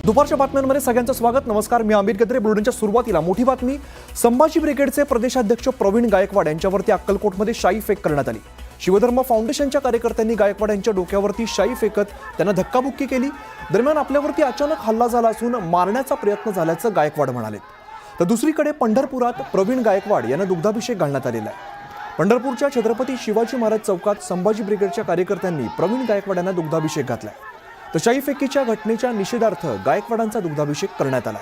दुपारच्या बातम्यांमध्ये सगळ्यांचं स्वागत. नमस्कार, मी अमित गद्रे. बुलेटिनच्या सुरुवातीला मोठी बातमी. संभाजी ब्रिगेडचे प्रदेशाध्यक्ष प्रवीण गायकवाड यांच्यावरती अक्कलकोटमध्ये शाई फेक करण्यात आली. शिवधर्म फाउंडेशनच्या कार्यकर्त्यांनी गायकवाड यांच्या डोक्यावरती शाई फेकत त्यांना धक्काबुक्की केली. दरम्यान आपल्यावरती अचानक हल्ला झाला असून मारण्याचा प्रयत्न झाल्याचं गायकवाड म्हणाले. तर दुसरीकडे पंढरपुरात प्रवीण गायकवाड यांना दुग्धाभिषेक घालण्यात आलेला आहे. पंढरपूरच्या छत्रपती शिवाजी महाराज चौकात संभाजी ब्रिगेडच्या कार्यकर्त्यांनी प्रवीण गायकवाड यांना दुग्धाभिषेक घातलाय. तर शाई फेकीच्या घटनेच्या निषेधार्थ गायकवाडांचा दुग्धाभिषेक करण्यात आला.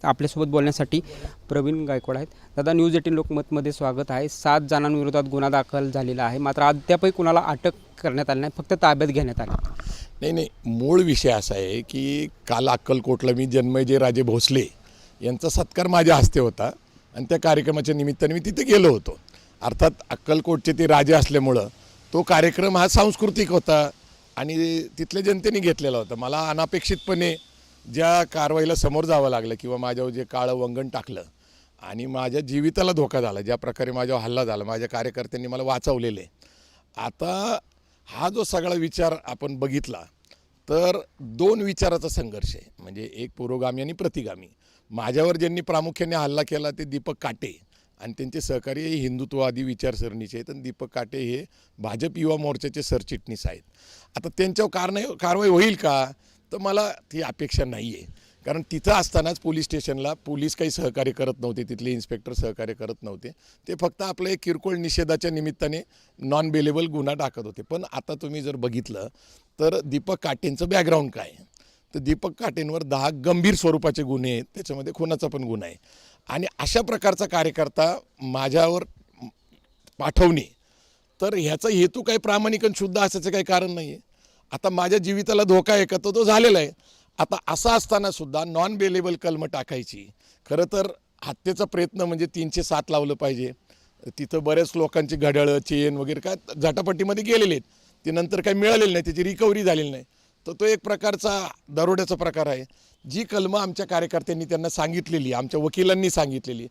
आपल्यासोबत बोलण्यासाठी प्रवीण गायकवाड आहेत. दादा, न्यूज 18 लोकमतमध्ये स्वागत आहे. 7 जणांविरोधात गुन्हा दाखल झालेला आहे, मात्र अद्यापही कुणाला अटक करण्यात आली नाही, फक्त ताब्यात घेण्यात आली. नाही, मूळ विषय असा आहे की काल अक्कलकोटला मी जन्मेजय राजे भोसले यांचा सत्कार माझ्या हस्ते होता आणि त्या कार्यक्रमाच्या निमित्ताने मी तिथे गेलो होतो. अर्थात अक्कलकोटचे ते राजे असल्यामुळं तो कार्यक्रम हा सांस्कृतिक होता आणि तिथल्या जनतेने घेतलेला होता. मला अनापेक्षितपणे ज्या कारवाईला समोर जावं लागलं किंवा माझ्यावर जे काळं वंगण टाकलं आणि माझ्या जीविताला धोका झाला, ज्या प्रकारे माझ्यावर हल्ला झाला, माझ्या कार्यकर्त्यांनी मला वाचवलेले. आता हा जो सगळा विचार आपण बघितला तर 2 विचाराचा संघर्ष आहे. म्हणजे एक पुरोगामी आणि प्रतिगामी. माझ्यावर ज्यांनी प्रामुख्याने हल्ला केला ते दीपक काटे आणि त्यांचे सहकारी हे हिंदुत्ववादी विचारसरणीचे आहेत आणि दीपक काटे हे भाजप युवा मोर्चाचे सरचिटणीस आहेत. आता त्यांच्यावर कारवाई होईल का, तर मला ती अपेक्षा नाही आहे. कारण तिथं असतानाच पोलीस स्टेशनला पोलीस काही सहकार्य करत नव्हते, तिथले इन्स्पेक्टर सहकार्य करत नव्हते. ते फक्त आपलं एक किरकोळ निषेधाच्या निमित्ताने नॉन बेलेबल गुन्हा टाकत होते. पण आता तुम्ही जर बघितलं तर दीपक काटेंचं बॅकग्राऊंड काय आहे, तर दीपक काटेंवर 10 गंभीर स्वरूपाचे गुन्हे आहेत, त्याच्यामध्ये खुनाचा पण गुन्हा आहे. आणि अशा प्रकारचा कार्यकर्ता माझ्यावर पाठवणे, तर ह्याचा हेतू काही प्रामाणिक आणि शुद्ध असायचं काही कारण नाही आहे. आता माझ्या जीविताला धोका आहे का, तो झालेला आहे. आता असं असताना सुद्धा नॉन बेलेबल कलमं टाकायची. खरं तर हत्येचा प्रयत्न म्हणजे 307 लावलं पाहिजे. तिथं बऱ्याच लोकांची घड्याळं, चेन वगैरे काय झटापट्टीमध्ये गेलेले आहेत, ते नंतर काही मिळालेलं नाही, त्याची रिकव्हरी झालेली नाही. तर तो एक प्रकारचा दरोड्याचा प्रकार आहे. जी कलमं आमच्या कार्यकर्त्यांनी त्यांना सांगितलेली, आमच्या वकिलांनी सांगितलेली,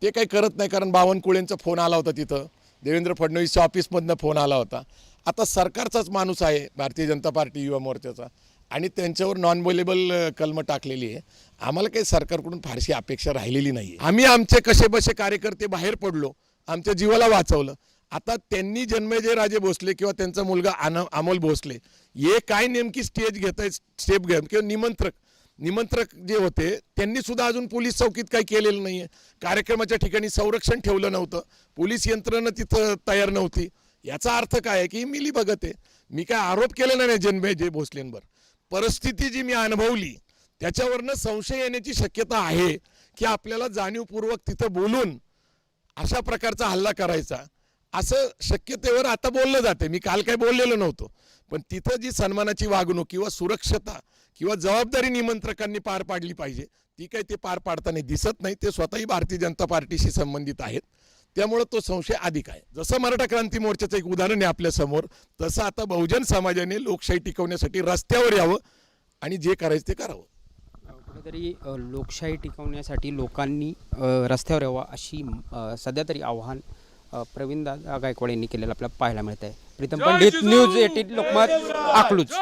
ते काही करत नाही. कारण बावनकुळेंचा फोन आला होता, तिथं देवेंद्र फडणवीसच्या ऑफिसमधनं फोन आला होता. आता सरकारचाच माणूस आहे, भारतीय जनता पार्टी युवा मोर्चाचा, आणि त्यांच्यावर नॉन बेलेबल कलमं टाकलेली आहे. आम्हाला काही सरकारकडून फारशी अपेक्षा राहिलेली नाही आहे. आम्ही आमचे कसेबसे कार्यकर्ते बाहेर पडलो, आमच्या जीवाला वाचवलं. आता त्यांनी जन्मेजय राजे भोसले किंवा त्यांचा मुलगा अमोल भोसले हे काय नेमकी स्टेप घ्या किंवा निमंत्रक जे होते त्यांनी सुद्धा अजून पोलीस चौकीत काही केलेलं नाही आहे. कार्यक्रमाच्या ठिकाणी संरक्षण ठेवलं नव्हतं, पोलीस यंत्रणा तिथं तयार नव्हती. याचा अर्थ काय आहे की मिली बघत आहे. मी काय आरोप केलेला नाही जन्मेजय भोसलेंवर. परिस्थिती जी मी अनुभवली त्याच्यावरनं संशय येण्याची शक्यता आहे की आपल्याला जाणीवपूर्वक तिथं बोलून अशा प्रकारचा हल्ला करायचा, असं शक्यतेवर आता बोललं जाते. मी काल काय बोललेलो नव्हतो, पण तिथं जी सन्मानाची वागणूक किंवा सुरक्षता किंवा जबाबदारी निमंत्रकांनी पार पाडली पाहिजे, ती काही ते पार पाडताना दिसत नाही. ते स्वतःही भारतीय जनता पार्टीशी संबंधित आहेत, त्यामुळं तो संशय अधिक आहे. जसं मराठा क्रांती मोर्चाचं एक उदाहरण आहे आपल्यासमोर, तसं आता बहुजन समाजाने लोकशाही टिकवण्यासाठी रस्त्यावर यावं आणि जे करायचं ते करावं. कुठेतरी लोकशाही टिकवण्यासाठी लोकांनी रस्त्यावर यावं अशी सध्या तरी आव्हान प्रवीण गायकवाड यांनी केलेलं आपल्याला पाहायला मिळत आहे. प्रीतम पंडित, न्यूज 18 लोकमत, अकलूज.